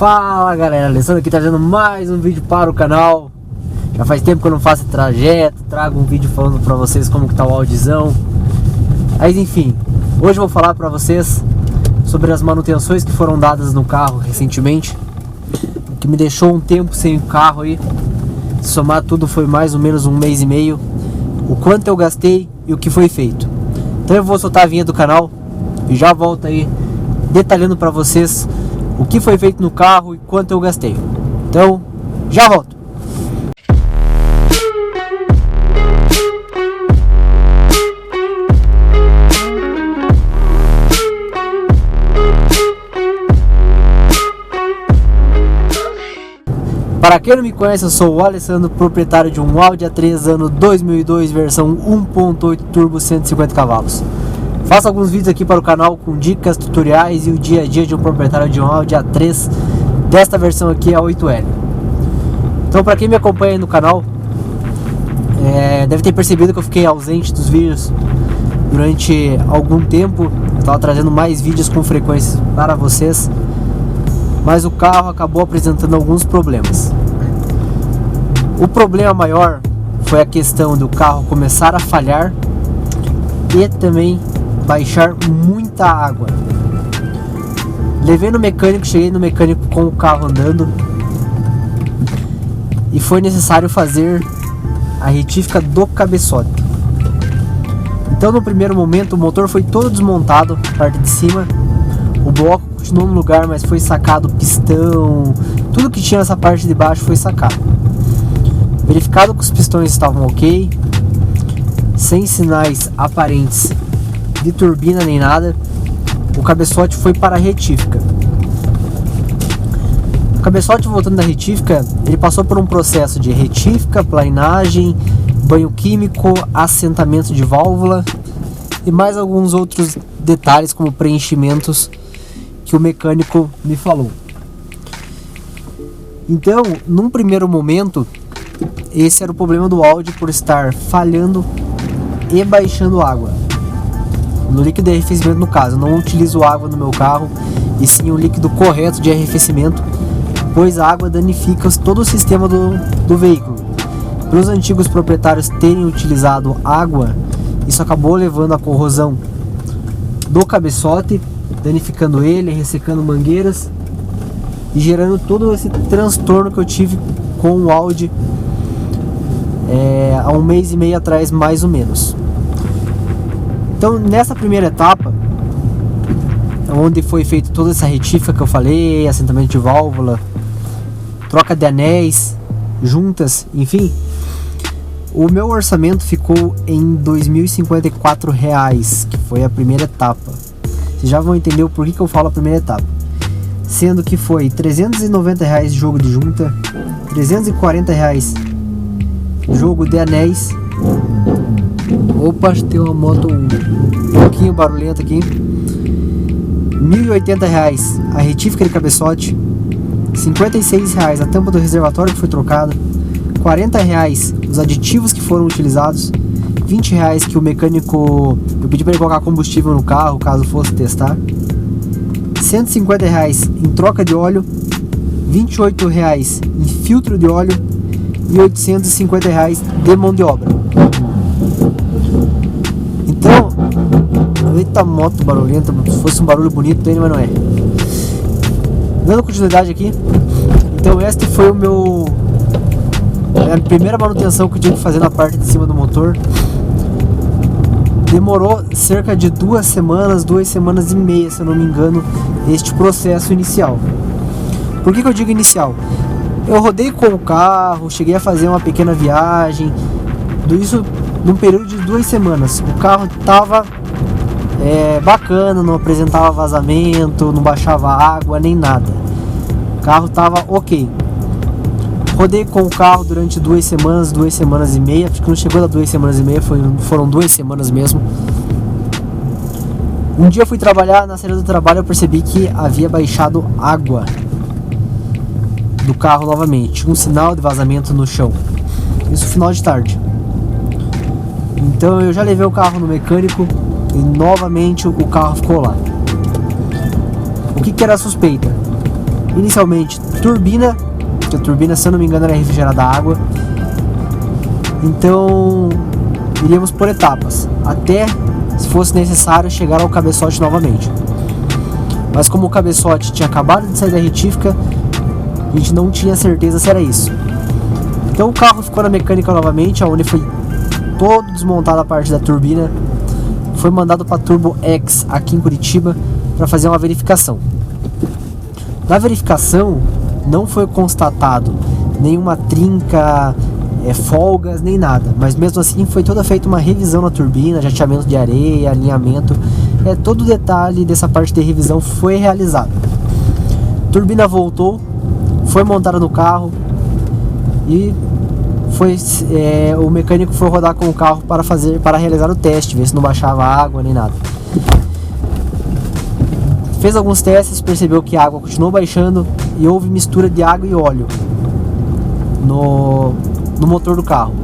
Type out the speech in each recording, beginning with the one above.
Fala galera, Alessandro aqui trazendo mais um vídeo para o canal. Já faz tempo que eu não faço trajeto, trago um vídeo falando para vocês como que tá o audiozão. Mas enfim, hoje eu vou falar para vocês sobre as manutenções que foram dadas no carro recentemente, que me deixou um tempo sem o carro aí. Se somar tudo foi mais ou menos 1 mês e meio. O quanto eu gastei e o que foi feito. Então eu vou soltar a vinheta do canal e já volto aí detalhando para vocês o que foi feito no carro e quanto eu gastei. Então, já volto. Para quem não me conhece, eu sou o Alessandro, proprietário de um Audi A3 ano 2002, versão 1.8 turbo, 150 cavalos. Faço alguns vídeos aqui para o canal com dicas, tutoriais e o dia a dia de um proprietário de um Audi A3 desta versão aqui, a 8L. Então, para quem me acompanha aí no canal, deve ter percebido que eu fiquei ausente dos vídeos durante algum tempo. Eu estava trazendo mais vídeos com frequência para vocês, mas o carro acabou apresentando alguns problemas. O problema maior foi a questão do carro começar a falhar e também baixar muita água. Levei no mecânico, cheguei no mecânico com o carro andando e foi necessário fazer a retífica do cabeçote. Então, no primeiro momento, o motor foi todo desmontado, a parte de cima, o bloco continuou no lugar, mas foi sacado o pistão, tudo que tinha nessa parte de baixo foi sacado. Verificado que os pistões estavam ok, sem sinais aparentes de turbina nem nada, o cabeçote foi para a retífica. O cabeçote, voltando da retífica, ele passou por um processo de retífica, planagem, banho químico, assentamento de válvula e mais alguns outros detalhes como preenchimentos que o mecânico me falou. Então, num primeiro momento, esse era o problema do Audi, por estar falhando e baixando água no líquido de arrefecimento. No caso, eu não utilizo água no meu carro, e sim o líquido correto de arrefecimento, pois a água danifica todo o sistema do veículo. Para os antigos proprietários terem utilizado água, isso acabou levando à corrosão do cabeçote, danificando ele, ressecando mangueiras e gerando todo esse transtorno que eu tive com o Audi há 1 mês e meio atrás, mais ou menos. Então, nessa primeira etapa, onde foi feita toda essa retífica que eu falei, assentamento de válvula, troca de anéis, juntas, enfim, o meu orçamento ficou em R$ 2.054, que foi a primeira etapa. Vocês já vão entender o porquê que eu falo a primeira etapa. Sendo que foi R$ 390 jogo de junta, R$ 340 jogo de anéis. Opa, tem uma moto um pouquinho barulhenta aqui. R$ 1.080 a retífica de cabeçote, R$ 56 a tampa do reservatório que foi trocada, R$ 40 os aditivos que foram utilizados, R$ 20 que o mecânico, eu pedi para ele colocar combustível no carro caso fosse testar, R$ 150 em troca de óleo, R$ 28 em filtro de óleo e R$ 850 de mão de obra. Então, eita, moto barulhenta, se fosse um barulho bonito dele, mas não é. Dando continuidade aqui, então este foi a primeira manutenção que eu tive que fazer na parte de cima do motor. Demorou cerca de 2 semanas e meia, se eu não me engano, este processo inicial. Por que eu digo inicial? Eu rodei com o carro, cheguei a fazer uma pequena viagem, tudo isso num período de 2 semanas. O carro estava bacana, não apresentava vazamento, não baixava água, nem nada. O carro estava ok. Rodei com o carro durante 2 semanas e meia, acho que não chegou a 2 semanas e meia, foram 2 semanas mesmo. Um dia eu fui trabalhar, na saída do trabalho eu percebi que havia baixado água do carro novamente, um sinal de vazamento no chão, isso final de tarde. Então eu já levei o carro no mecânico e novamente o carro ficou lá. O que era a suspeita? inicialmente turbina, que a turbina, se eu não me engano, era refrigerada a água. Então iríamos por etapas, até, se fosse necessário, chegar ao cabeçote novamente. Mas como o cabeçote tinha acabado de sair da retífica, a gente não tinha certeza se era isso. Então o carro ficou na mecânica novamente, onde foi todo desmontado a parte da turbina. Foi mandado para Turbo X aqui em Curitiba para fazer uma verificação. Na verificação não foi constatado nenhuma trinca, folgas, nem nada, mas mesmo assim foi toda feita uma revisão na turbina, jateamento de areia, alinhamento, todo o detalhe dessa parte de revisão foi realizado. A turbina voltou, foi montada no carro e o mecânico foi rodar com o carro para realizar o teste, ver se não baixava água nem nada. Fez alguns testes, percebeu que a água continuou baixando e houve mistura de água e óleo no motor do carro.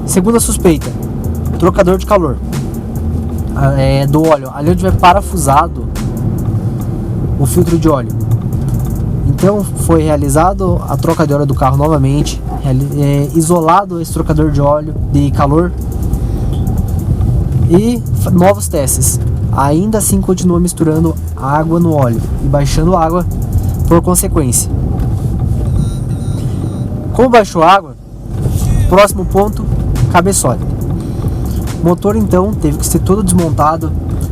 Segunda suspeita, trocador de calor do óleo, ali onde vai parafusado o filtro de óleo. Então foi realizado a troca de óleo do carro novamente, isolado esse trocador de óleo de calor e novos testes. Ainda assim continua misturando água no óleo e baixando água por consequência. Como baixou água, próximo ponto, cabeçote. O motor então teve que ser todo desmontado.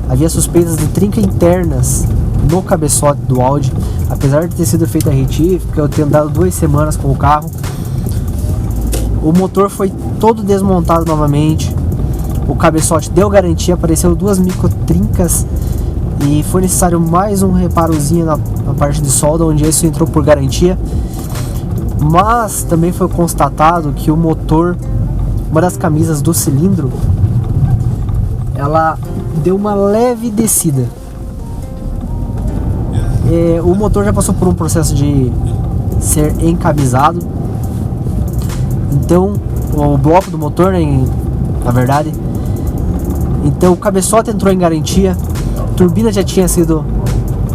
Havia suspeitas de trinca internas no cabeçote do Audi, apesar de ter sido feita a retífica, eu tenho dado 2 semanas com o carro. O motor foi todo desmontado novamente. O cabeçote deu garantia, apareceu 2 microtrincas e foi necessário mais um reparozinho na parte de solda, onde isso entrou por garantia. Mas também foi constatado que o motor, uma das camisas do cilindro, ela deu uma leve descida. O motor já passou por um processo de ser encamisado. Então o bloco do motor, na verdade, então o cabeçote entrou em garantia, turbina já tinha sido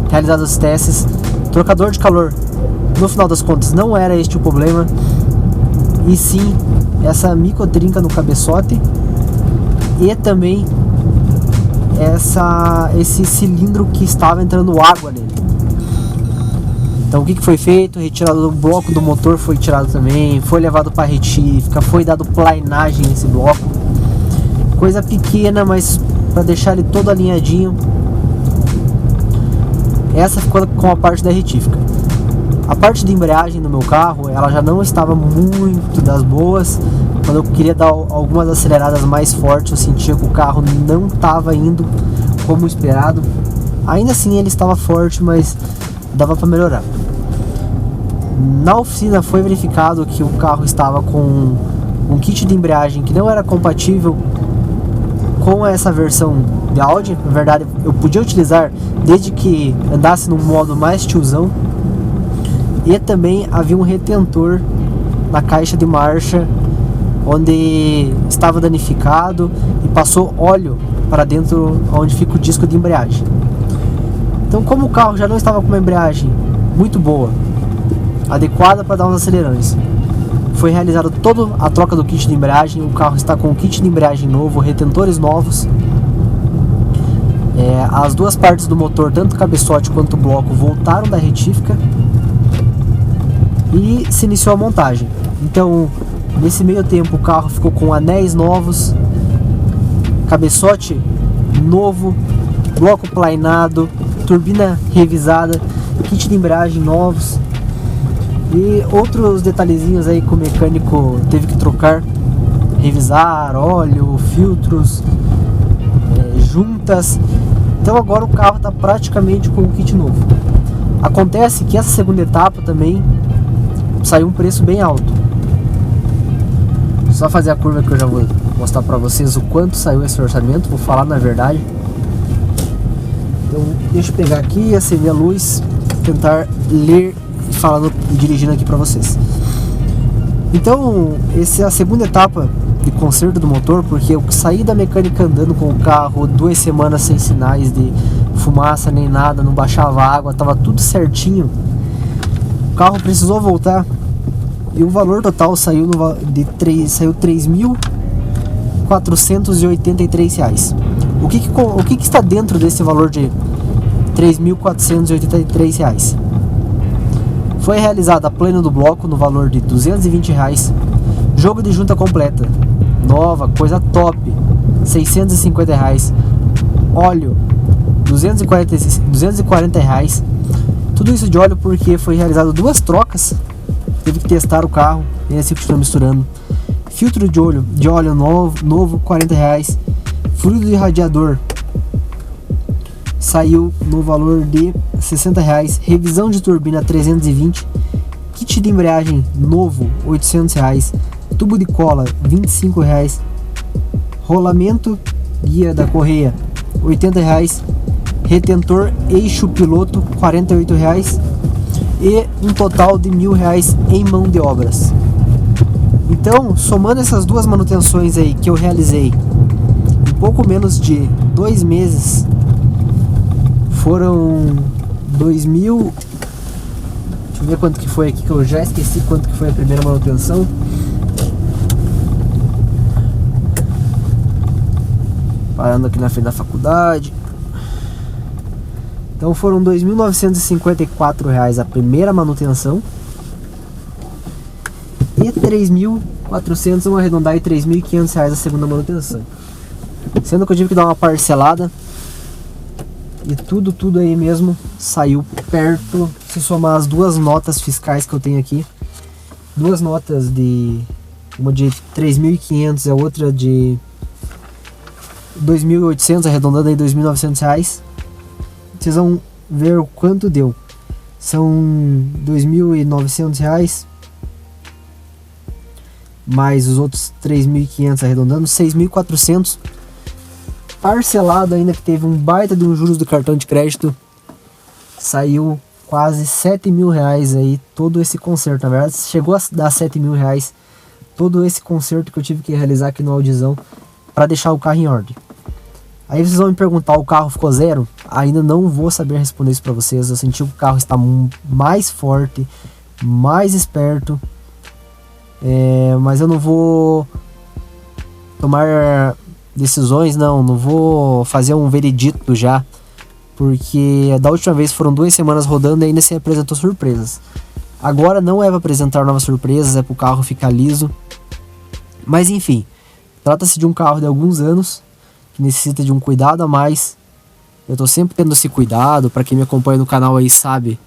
realizados os testes, trocador de calor, no final das contas não era este o problema, e sim essa microtrinca no cabeçote e também esse cilindro que estava entrando água nele. Então o que foi feito? Retirado do bloco do motor, foi tirado também, foi levado para retífica, foi dado plainagem nesse bloco. Coisa pequena, mas para deixar ele todo alinhadinho. Essa ficou com a parte da retífica. A parte de embreagem do meu carro, ela já não estava muito das boas. Quando eu queria dar algumas aceleradas mais fortes, eu sentia que o carro não estava indo como esperado. Ainda assim ele estava forte, mas dava para melhorar. Na oficina foi verificado que o carro estava com um kit de embreagem que não era compatível com essa versão de Audi. Na verdade, eu podia utilizar desde que andasse no modo mais tiozão. E também havia um retentor na caixa de marcha, onde estava danificado e passou óleo para dentro, onde fica o disco de embreagem. Então, como o carro já não estava com uma embreagem muito boa, adequada para dar uns acelerões, foi realizada toda a troca do kit de embreagem. O carro está com o kit de embreagem novo, retentores novos. As duas partes do motor, tanto o cabeçote quanto o bloco, voltaram da retífica e se iniciou a montagem. Então, nesse meio tempo, o carro ficou com anéis novos, cabeçote novo, bloco plainado, turbina revisada, kit de embreagem novos e outros detalhezinhos aí que o mecânico teve que trocar, revisar, óleo, filtros, juntas. Então agora o carro está praticamente com o kit novo. Acontece que essa segunda etapa também saiu um preço bem alto. Só fazer a curva que eu já vou mostrar para vocês o quanto saiu esse orçamento, vou falar na verdade. Então deixa eu pegar aqui, acender a luz, tentar ler dirigindo aqui para vocês. Então essa é a segunda etapa de conserto do motor, porque eu saí da mecânica andando com o carro 2 semanas sem sinais de fumaça nem nada, não baixava água, tava tudo certinho. O carro precisou voltar e o valor total saiu saiu R$3.483. O que está dentro desse valor de R$3.483? Foi realizada a plena do bloco no valor de R$220, jogo de junta completa, nova, coisa top, R$650, óleo, R$240, tudo isso de óleo porque foi realizado 2 trocas, teve que testar o carro, e assim continua misturando. Filtro de óleo novo R$40, fluido de radiador saiu no valor de R$60, revisão de turbina R$320, kit de embreagem novo R$800, tubo de cola R$25, rolamento guia da correia R$80, retentor eixo piloto R$48 e um total de R$1.000 em mão de obras. Então, somando essas 2 manutenções aí que eu realizei em pouco menos de 2 meses, foram 2.000. Deixa eu ver quanto que foi aqui, que eu já esqueci quanto que foi a primeira manutenção. Parando aqui na frente da faculdade. Então foram R$2.954 a primeira manutenção e R$3.400, vamos arredondar, e R$3.500 a segunda manutenção. Sendo que eu tive que dar uma parcelada e tudo aí mesmo saiu perto, se somar as 2 notas fiscais que eu tenho aqui, 2 notas uma de R$3.500 e a outra de R$2.800, arredondando aí R$2.900. Vocês vão ver o quanto deu. São R$2.900 mais os outros R$3.500, arredondando R$6.400. Parcelado ainda, que teve um baita de um juros do cartão de crédito, saiu quase R$7.000 aí, todo esse conserto. Na verdade chegou a dar R$7.000 todo esse conserto que eu tive que realizar aqui no Audizão para deixar o carro em ordem. Aí vocês vão me perguntar, o carro ficou zero? Ainda não vou saber responder isso para vocês. Eu senti que o carro está mais forte, mais esperto, mas eu não vou tomar decisões, não vou fazer um veredito já, porque da última vez foram 2 semanas rodando e ainda se apresentou surpresas. Agora não é para apresentar novas surpresas, é para o carro ficar liso. Mas enfim, trata-se de um carro de alguns anos que necessita de um cuidado a mais. Eu tô sempre tendo esse cuidado. Para quem me acompanha no canal aí sabe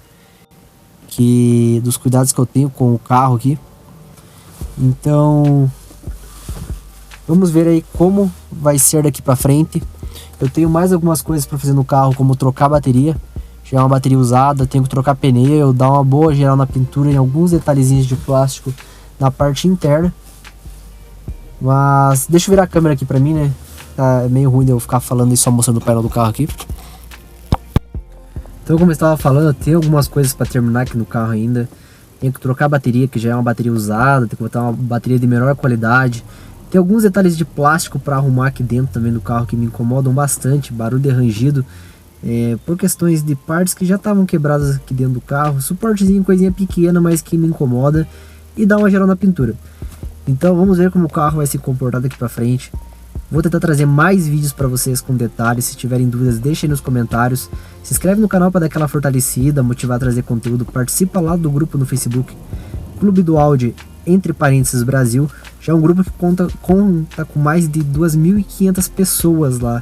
que dos cuidados que eu tenho com o carro aqui. Então vamos ver aí como vai ser daqui para frente. Eu tenho mais algumas coisas para fazer no carro, como trocar a bateria. Já é uma bateria usada, tenho que trocar pneu, dar uma boa geral na pintura em alguns detalhezinhos de plástico na parte interna. Mas deixa eu virar a câmera aqui pra mim, né? Tá meio ruim de eu ficar falando e só mostrando o painel do carro aqui. Então, como eu estava falando, eu tenho algumas coisas para terminar aqui no carro ainda. Tenho que trocar a bateria, que já é uma bateria usada, tenho que botar uma bateria de melhor qualidade. Tem alguns detalhes de plástico para arrumar aqui dentro também do carro que me incomodam bastante, barulho de rangido, por questões de partes que já estavam quebradas aqui dentro do carro, suportezinho, coisinha pequena, mas que me incomoda, e dá uma geral na pintura. Então vamos ver como o carro vai se comportar daqui para frente. Vou tentar trazer mais vídeos para vocês com detalhes. Se tiverem dúvidas, deixem nos comentários. Se inscreve no canal para dar aquela fortalecida, motivar a trazer conteúdo. Participa lá do grupo no Facebook, Clube do Audi, entre parênteses Brasil. Já é um grupo que conta com mais de 2.500 pessoas lá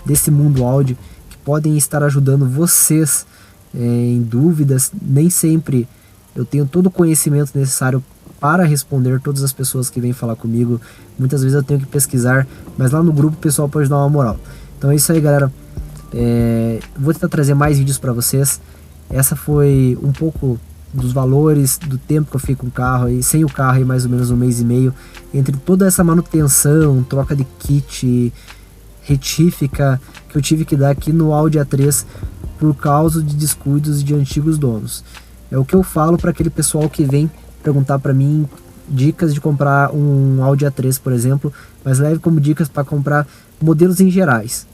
desse mundo Audi, que podem estar ajudando vocês em dúvidas. Nem sempre eu tenho todo o conhecimento necessário para responder todas as pessoas que vêm falar comigo. Muitas vezes eu tenho que pesquisar, mas lá no grupo o pessoal pode dar uma moral. Então é isso aí, galera. Vou tentar trazer mais vídeos para vocês. Essa foi um pouco dos valores, do tempo que eu fiquei com o carro aí, sem o carro aí mais ou menos 1 mês e meio, entre toda essa manutenção, troca de kit, retífica que eu tive que dar aqui no Audi A3 por causa de descuidos de antigos donos. É o que eu falo para aquele pessoal que vem perguntar para mim dicas de comprar um Audi A3, por exemplo, mas leve como dicas para comprar modelos em gerais.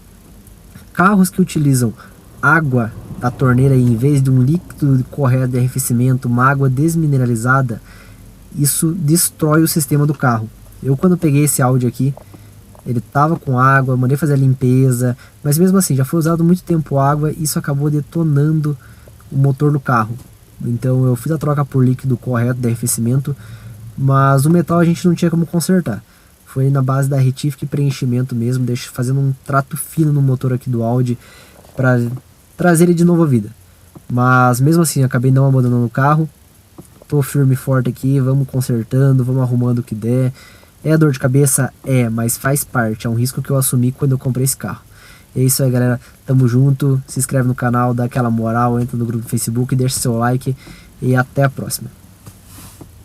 Carros que utilizam água da torneira, em vez de um líquido correto de arrefecimento, uma água desmineralizada, isso destrói o sistema do carro. Eu, quando peguei esse Audi aqui, ele tava com água, mandei fazer a limpeza, mas mesmo assim, já foi usado muito tempo água e isso acabou detonando o motor do carro. Então eu fiz a troca por líquido correto de arrefecimento, mas o metal a gente não tinha como consertar. Foi na base da retífica e preenchimento mesmo, fazendo um trato fino no motor aqui do Audi para trazer ele de novo à vida. Mas mesmo assim, acabei não abandonando o carro. Tô firme e forte aqui, vamos consertando, vamos arrumando o que der. É dor de cabeça? É, mas faz parte, é um risco que eu assumi quando eu comprei esse carro. É isso aí, galera, tamo junto, se inscreve no canal, dá aquela moral, entra no grupo do Facebook, deixa seu like e até a próxima.